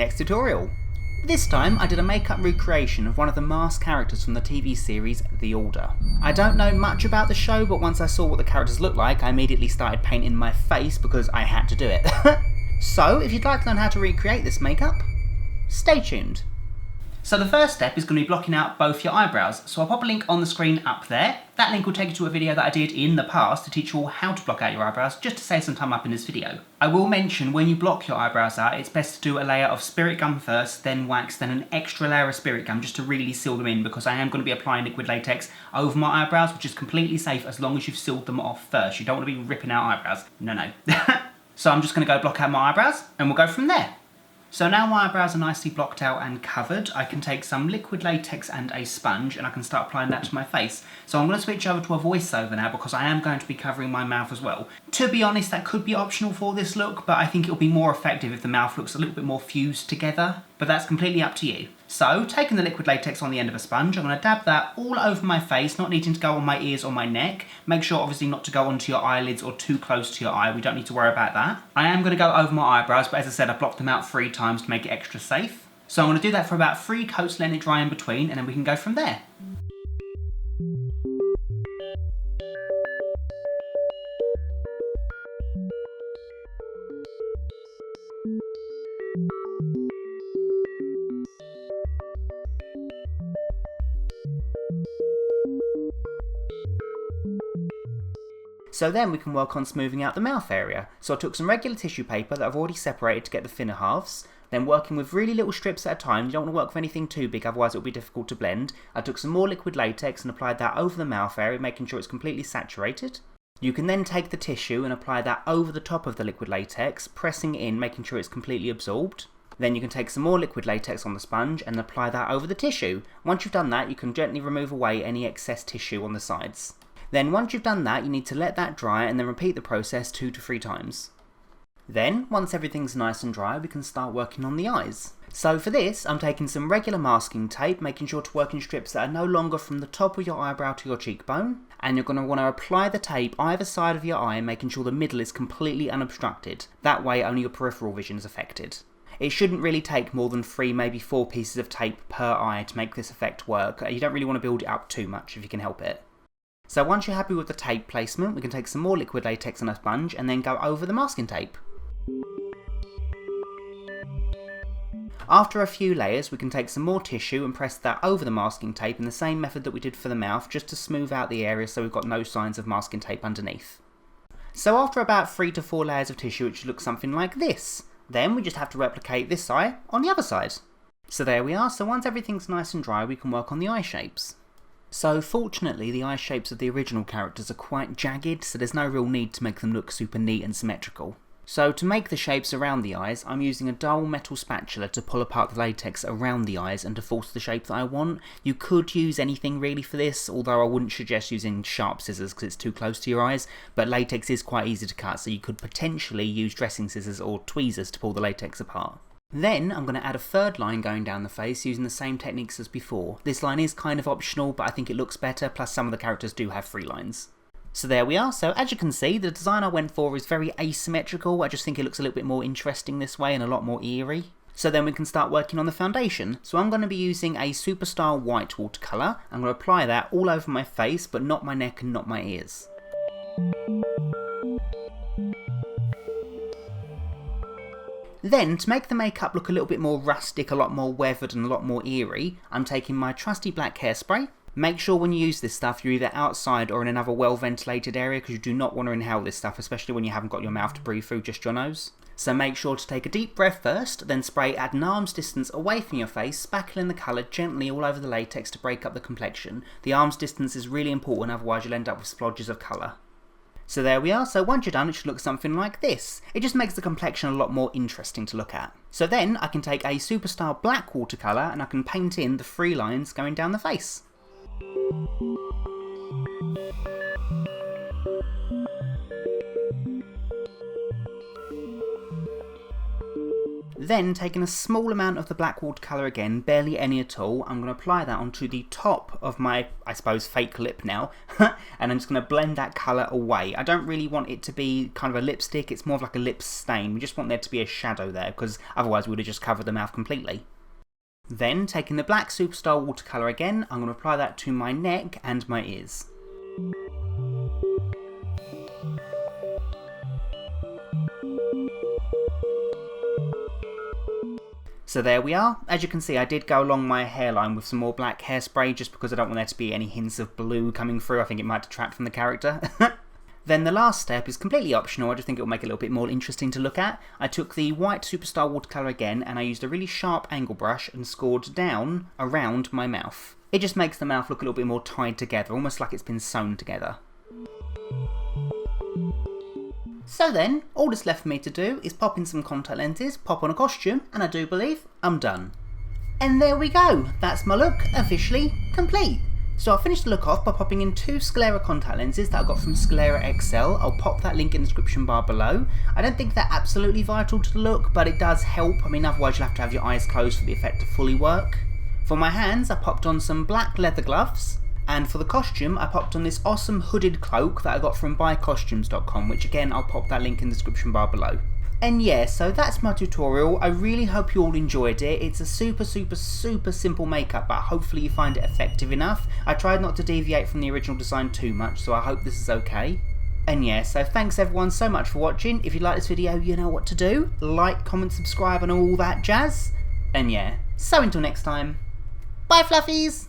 Next tutorial. This time I did a makeup recreation of one of the masked characters from the TV series The Order. I don't know much about the show, but once I saw what the characters looked like, I immediately started painting my face because I had to do it. So if you'd like to learn how to recreate this makeup, stay tuned. So the first step is going to be blocking out both your eyebrows. So I'll pop a link on the screen up there. That link will take you to a video that I did in the past to teach you all how to block out your eyebrows, just to save some time up in this video. I will mention when you block your eyebrows out, it's best to do a layer of spirit gum first, then wax, then an extra layer of spirit gum just to really seal them in, because I am going to be applying liquid latex over my eyebrows, which is completely safe as long as you've sealed them off first. You don't want to be ripping out eyebrows. No. So I'm just going to go block out my eyebrows and we'll go from there. So now my eyebrows are nicely blocked out and covered, I can take some liquid latex and a sponge and I can start applying that to my face. So I'm going to switch over to a voiceover now because I am going to be covering my mouth as well. To be honest, that could be optional for this look, but I think it'll be more effective if the mouth looks a little bit more fused together, but that's completely up to you. So, taking the liquid latex on the end of a sponge, I'm going to dab that all over my face, not needing to go on my ears or my neck. Make sure obviously not to go onto your eyelids or too close to your eye, we don't need to worry about that. I am going to go over my eyebrows, but as I said, I blocked them out 3 times to make it extra safe. So I'm going to do that for about 3 coats, letting it dry in between, and then we can go from there. So then we can work on smoothing out the mouth area. So I took some regular tissue paper that I've already separated to get the thinner halves, then working with really little strips at a time. You don't want to work with anything too big, otherwise it will be difficult to blend. I took some more liquid latex and applied that over the mouth area, making sure it's completely saturated. You can then take the tissue and apply that over the top of the liquid latex, pressing in, making sure it's completely absorbed. Then you can take some more liquid latex on the sponge and apply that over the tissue. Once you've done that, you can gently remove away any excess tissue on the sides. Then once you've done that, you need to let that dry and then repeat the process 2 to 3 times. Then, once everything's nice and dry, we can start working on the eyes. So for this, I'm taking some regular masking tape, making sure to work in strips that are no longer from the top of your eyebrow to your cheekbone. And you're going to want to apply the tape either side of your eye, making sure the middle is completely unobstructed. That way only your peripheral vision is affected. It shouldn't really take more than 3, maybe 4 pieces of tape per eye to make this effect work. You don't really want to build it up too much if you can help it. So once you're happy with the tape placement, we can take some more liquid latex and a sponge and then go over the masking tape. After a few layers, we can take some more tissue and press that over the masking tape in the same method that we did for the mouth, just to smooth out the area so we've got no signs of masking tape underneath. So after about 3 to 4 layers of tissue, it should look something like this. Then we just have to replicate this eye on the other side. So there we are. So once everything's nice and dry, we can work on the eye shapes. So fortunately, the eye shapes of the original characters are quite jagged, so there's no real need to make them look super neat and symmetrical. So to make the shapes around the eyes, I'm using a dull metal spatula to pull apart the latex around the eyes and to force the shape that I want. You could use anything really for this, although I wouldn't suggest using sharp scissors because it's too close to your eyes, but latex is quite easy to cut, so you could potentially use dressing scissors or tweezers to pull the latex apart. Then I'm going to add a third line going down the face using the same techniques as before. This line is kind of optional, but I think it looks better, plus some of the characters do have 3 lines. So there we are. So as you can see, the design I went for is very asymmetrical. I just think it looks a little bit more interesting this way and a lot more eerie. So then we can start working on the foundation. So I'm going to be using a Superstar White watercolor. I'm going to apply that all over my face, but not my neck and not my ears. Then, to make the makeup look a little bit more rustic, a lot more weathered and a lot more eerie, I'm taking my trusty black hairspray. Make sure when you use this stuff you're either outside or in another well ventilated area, because you do not want to inhale this stuff, especially when you haven't got your mouth to breathe through, just your nose. So make sure to take a deep breath first, then spray at an arm's distance away from your face, spackling the colour gently all over the latex to break up the complexion. The arm's distance is really important, otherwise you'll end up with splodges of colour. So there we are. So once you're done, it should look something like this. It just makes the complexion a lot more interesting to look at. So then I can take a Superstar Black watercolour and I can paint in the 3 lines going down the face. Then, taking a small amount of the black watercolour again, barely any at all, I'm going to apply that onto the top of my, I suppose, fake lip now, and I'm just going to blend that colour away. I don't really want it to be kind of a lipstick, it's more of like a lip stain. We just want there to be a shadow there, because otherwise we would have just covered the mouth completely. Then, taking the black Superstar watercolour again, I'm going to apply that to my neck and my ears. So there we are. As you can see, I did go along my hairline with some more black hairspray just because I don't want there to be any hints of blue coming through. I think it might detract from the character. Then the last step is completely optional, I just think it will make it a little bit more interesting to look at. I took the white Superstar watercolour again and I used a really sharp angle brush and scored down around my mouth. It just makes the mouth look a little bit more tied together, almost like it's been sewn together. So then, all that's left for me to do is pop in some contact lenses, pop on a costume, and I do believe I'm done. And there we go, that's my look officially complete. So I'll finish the look off by popping in 2 Sclera contact lenses that I got from Sclera XL. I'll pop that link in the description bar below. I don't think they're absolutely vital to the look, but it does help. I mean, otherwise you'll have to have your eyes closed for the effect to fully work. For my hands, I popped on some black leather gloves. And for the costume, I popped on this awesome hooded cloak that I got from buycostumes.com, which again, I'll pop that link in the description bar below. And yeah, so that's my tutorial. I really hope you all enjoyed it. It's a super simple makeup, but hopefully you find it effective enough. I tried not to deviate from the original design too much, so I hope this is okay. And yeah, so thanks everyone so much for watching. If you like this video, you know what to do. Like, comment, subscribe and all that jazz. And yeah, so until next time, bye fluffies!